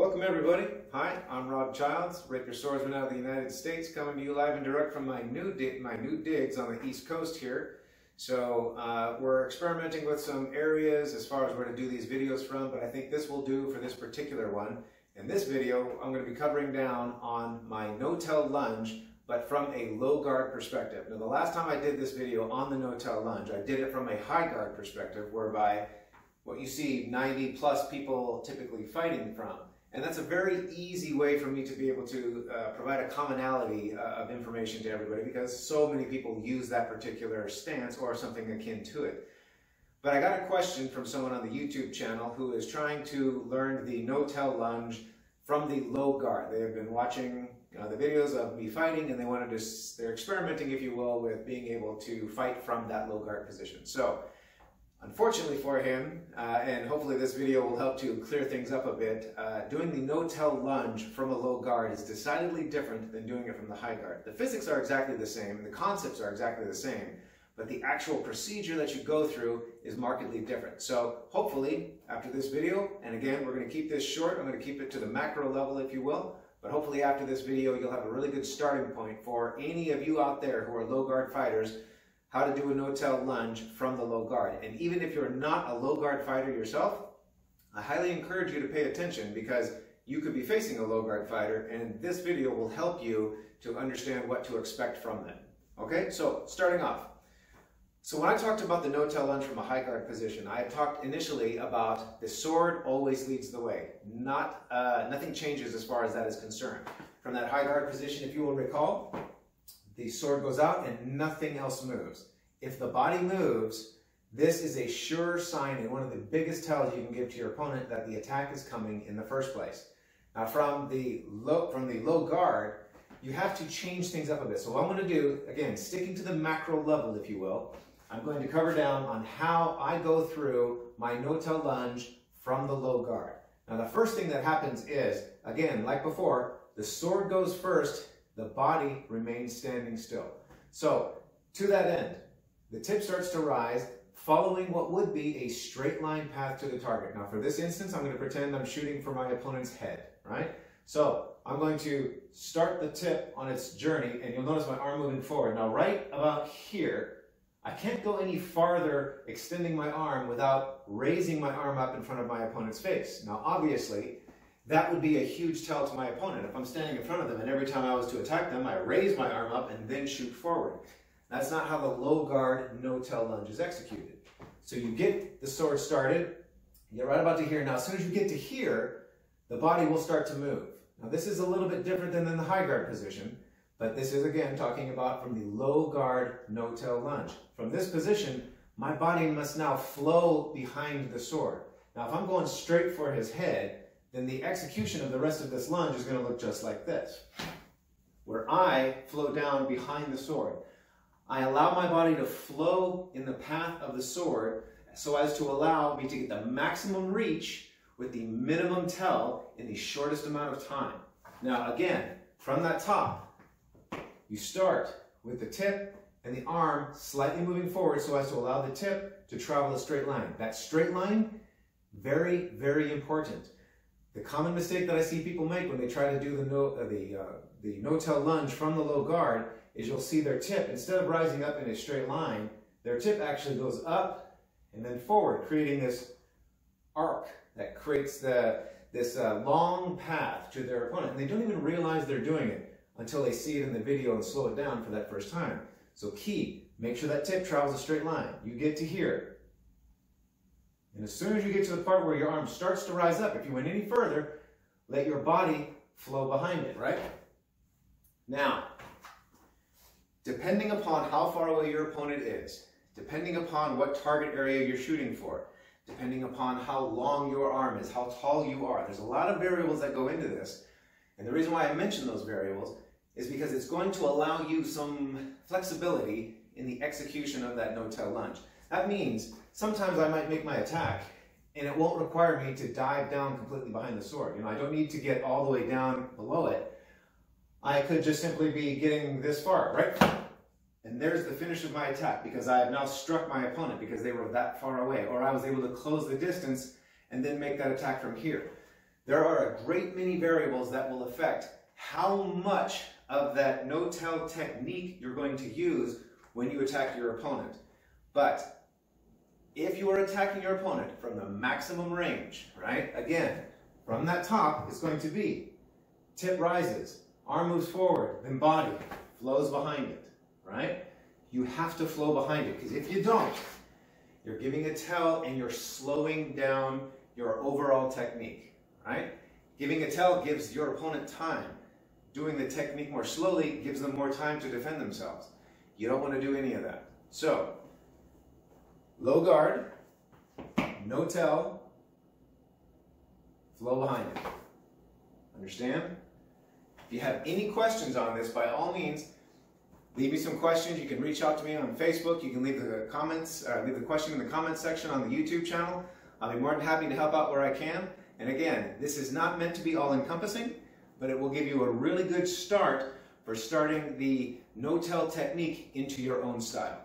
Welcome everybody. Hi, I'm Rob Childs, Rapier swordsman out of the United States, coming to you live and direct from my new digs on the East Coast here. So we're experimenting with some areas as far as where to do these videos from, but I think this will do for this particular one. In this video, I'm going to be covering down on my no-tell lunge, but from a low guard perspective. Now, the last time I did this video on the no-tell lunge, I did it from a high guard perspective, whereby what you see 90 plus people typically fighting from. And that's a very easy way for me to be able to provide a commonality of information to everybody, because so many people use that particular stance or something akin to it. But I got a question from someone on the YouTube channel who is trying to learn the no-tell lunge from the low guard. They have been watching the videos of me fighting, and they're experimenting, if you will, with being able to fight from that low guard position. So unfortunately for him, and hopefully this video will help to clear things up a bit, doing the no-tell lunge from a low guard is decidedly different than doing it from the high guard. The physics are exactly the same, the concepts are exactly the same, but the actual procedure that you go through is markedly different. So hopefully after this video, and again we're going to keep this short, I'm going to keep it to the macro level, if you will, but hopefully after this video you'll have a really good starting point for any of you out there who are low guard fighters, how to do a no-tell lunge from the low guard. And even if you're not a low guard fighter yourself, I highly encourage you to pay attention, because you could be facing a low guard fighter, and this video will help you to understand what to expect from them. Okay, so starting off. So when I talked about the no-tell lunge from a high guard position, I had talked initially about the sword always leads the way. Nothing changes as far as that is concerned. From that high guard position, if you will recall, the sword goes out and nothing else moves. If the body moves, this is a sure sign and one of the biggest tells you can give to your opponent that the attack is coming in the first place. Now from the low guard, you have to change things up a bit. So what I'm going to do, again, sticking to the macro level, if you will, I'm going to cover down on how I go through my no-tell lunge from the low guard. Now the first thing that happens is, again, like before, the sword goes first, the body remains standing still. So to that end, the tip starts to rise, following what would be a straight line path to the target. Now for this instance, I'm going to pretend I'm shooting for my opponent's head, right? So I'm going to start the tip on its journey, and you'll notice my arm moving forward. Now right about here, I can't go any farther extending my arm without raising my arm up in front of my opponent's face. Now obviously, that would be a huge tell to my opponent. If I'm standing in front of them and every time I was to attack them, I raise my arm up and then shoot forward. That's not how the low guard no-tell lunge is executed. So you get the sword started, you're right about to here. Now as soon as you get to here, the body will start to move. Now this is a little bit different than in the high guard position, but this is again talking about from the low guard no-tell lunge. From this position, my body must now flow behind the sword. Now if I'm going straight for his head, then the execution of the rest of this lunge is going to look just like this, where I flow down behind the sword. I allow my body to flow in the path of the sword so as to allow me to get the maximum reach with the minimum tell in the shortest amount of time. Now again, from that top, you start with the tip and the arm slightly moving forward so as to allow the tip to travel a straight line. That straight line, very, very important. The common mistake that I see people make when they try to do the no-tell lunge from the low guard is you'll see their tip, instead of rising up in a straight line, their tip actually goes up and then forward, creating this arc that creates this long path to their opponent. And they don't even realize they're doing it until they see it in the video and slow it down for that first time. So key, make sure that tip travels a straight line. You get to here. And as soon as you get to the part where your arm starts to rise up, if you went any further, let your body flow behind it, right? Now, depending upon how far away your opponent is, depending upon what target area you're shooting for, depending upon how long your arm is, how tall you are, there's a lot of variables that go into this. And the reason why I mention those variables is because it's going to allow you some flexibility in the execution of that no-tell lunge. That means sometimes I might make my attack and it won't require me to dive down completely behind the sword. You know, I don't need to get all the way down below it. I could just simply be getting this far, right? And there's the finish of my attack, because I have now struck my opponent because they were that far away, or I was able to close the distance and then make that attack from here. there are a great many variables that will affect how much of that no-tell technique you're going to use when you attack your opponent. But if you are attacking your opponent from the maximum range, right? Again, from that top, it's going to be tip rises, arm moves forward, then body flows behind it, right? You have to flow behind it, because if you don't, you're giving a tell and you're slowing down your overall technique, right? Giving a tell gives your opponent time. Doing the technique more slowly gives them more time to defend themselves. You don't want to do any of that. So, low guard, no tell, flow behind it. Understand? If you have any questions on this, by all means, leave me some questions. You can reach out to me on Facebook. You can leave the comments, leave the question in the comments section on the YouTube channel. I'll be more than happy to help out where I can. And again, this is not meant to be all-encompassing, but it will give you a really good start for starting the no-tell technique into your own style.